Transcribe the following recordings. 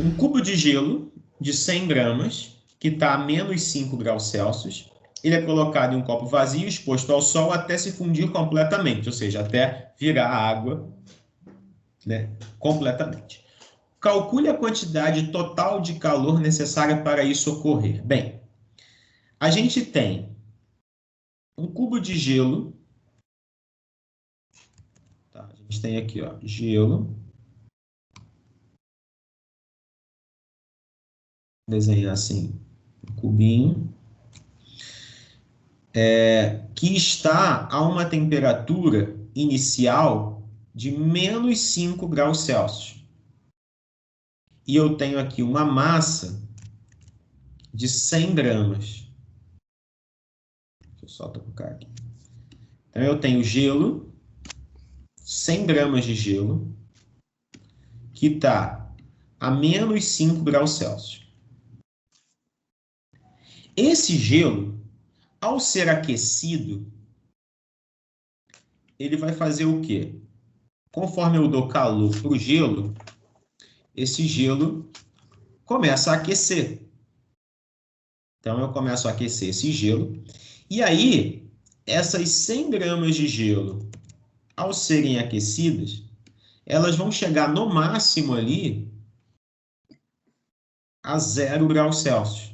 um cubo de gelo de 100 gramas, que está a menos 5 graus Celsius, ele é colocado em um copo vazio, exposto ao sol até se fundir completamente, ou seja, até virar água, né, completamente. Calcule a quantidade total de calor necessária para isso ocorrer. Bem, a gente tem um cubo de gelo, tá? A gente tem aqui, ó, gelo. Desenhar assim, um cubinho. Que está a uma temperatura inicial de menos 5 graus Celsius. E eu tenho aqui uma massa de 100 gramas. Deixa eu só trocar aqui. Então, eu tenho gelo, 100 gramas de gelo, que está a menos 5 graus Celsius. Esse gelo, ao ser aquecido, ele vai fazer o quê? Conforme eu dou calor para o gelo, esse gelo começa a aquecer. Então, eu começo a aquecer esse gelo. E aí, essas 100 gramas de gelo, ao serem aquecidas, elas vão chegar no máximo ali a 0 graus Celsius.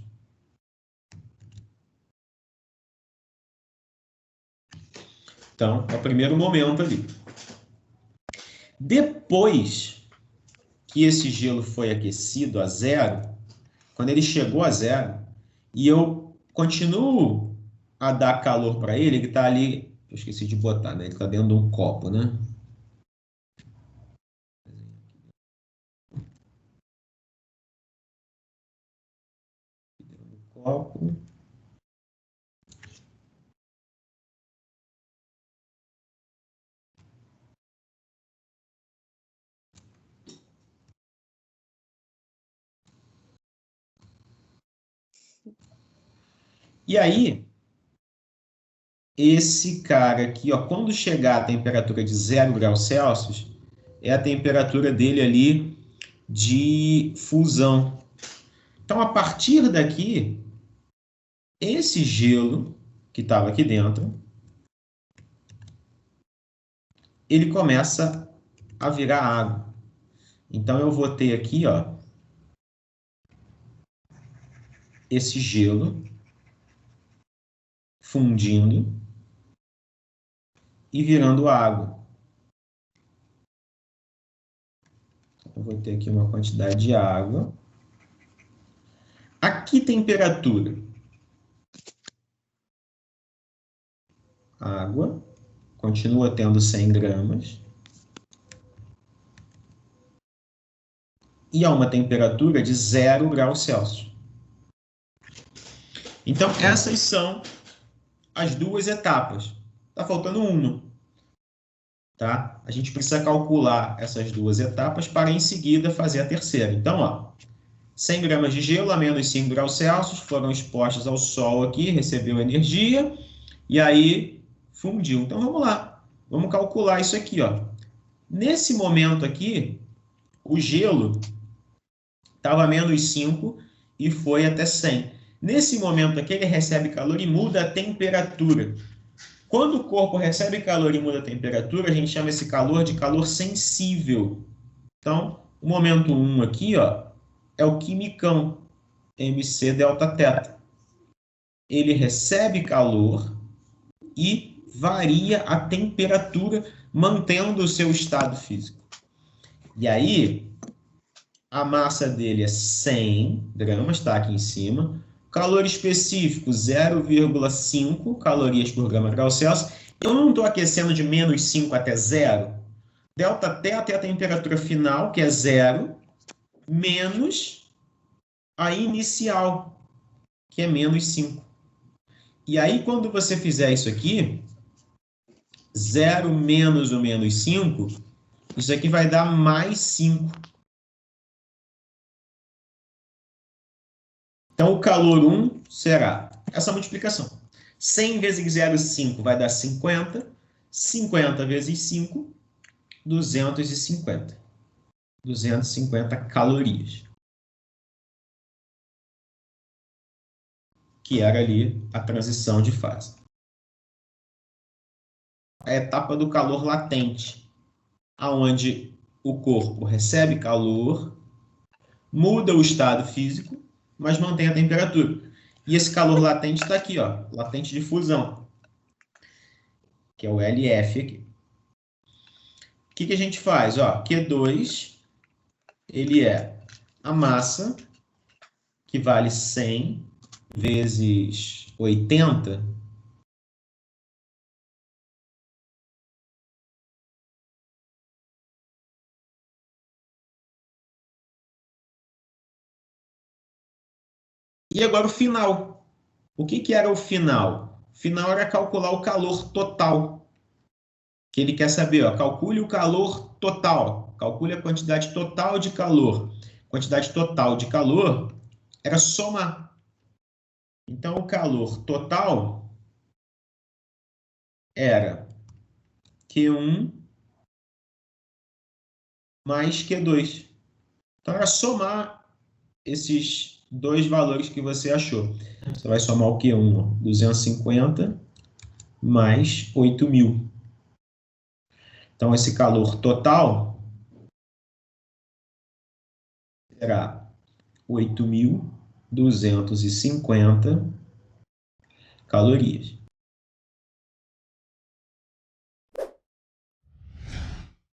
Então, é o primeiro momento ali. Depois que esse gelo foi aquecido a 0, quando ele chegou a 0, e eu continuo a dar calor para ele está ali, eu esqueci de botar, né? Ele está dentro de um copo, né? Copo. E aí, esse cara aqui, ó, quando chegar a temperatura de 0 graus Celsius, é a temperatura dele ali de fusão. Então, a partir daqui, esse gelo que estava aqui dentro, ele começa a virar água. Então, eu vou ter aqui, ó, esse gelo fundindo e virando água. Eu vou ter aqui uma quantidade de água. A que temperatura? Água. Continua tendo 100 gramas. E a uma temperatura de 0 graus Celsius. Então, essas são as duas etapas. Está faltando uma. Tá? A gente precisa calcular essas duas etapas para, em seguida, fazer a terceira. Então, ó, 100 gramas de gelo a menos 5 graus Celsius foram expostos ao sol aqui, recebeu energia, e aí fundiu. Então, vamos lá. Vamos calcular isso aqui, ó. Nesse momento aqui, o gelo estava a menos 5 e foi até 100. Nesse momento aqui, ele recebe calor e muda a temperatura. Quando o corpo recebe calor e muda a temperatura, a gente chama esse calor de calor sensível. Então, o momento 1 aqui, ó, é o quimicão, MC delta θ. Ele recebe calor e varia a temperatura, mantendo o seu estado físico. E aí, a massa dele é 100 gramas, está aqui em cima. Calor específico, 0,5 calorias por grama grau Celsius. Eu não estou aquecendo de menos 5 até 0. Delta θ é a temperatura final, que é 0, menos a inicial, que é menos 5. E aí, quando você fizer isso aqui, 0 menos o menos 5, isso aqui vai dar mais 5. Então, o calor 1 será essa multiplicação. 100 vezes 0,5 vai dar 50. 50 vezes 5, 250. 250 calorias. que era ali a transição de fase. A etapa do calor latente, aonde o corpo recebe calor, muda o estado físico, mas mantém a temperatura. E esse calor latente está aqui, ó, latente de fusão, que é o LF aqui. O que a gente faz? Ó, Q2, ele é a massa, que vale 100 vezes 80, e agora o final. O que era o final? O final era calcular o calor total. Que ele quer saber, ó, calcule o calor total. Calcule a quantidade total de calor. Quantidade total de calor era somar. Então, o calor total era Q1 mais Q2. Então, era somar esses dois valores que você achou. Você vai somar o Q1, 250, mais 8.000. Então, esse calor total será 8.250 calorias.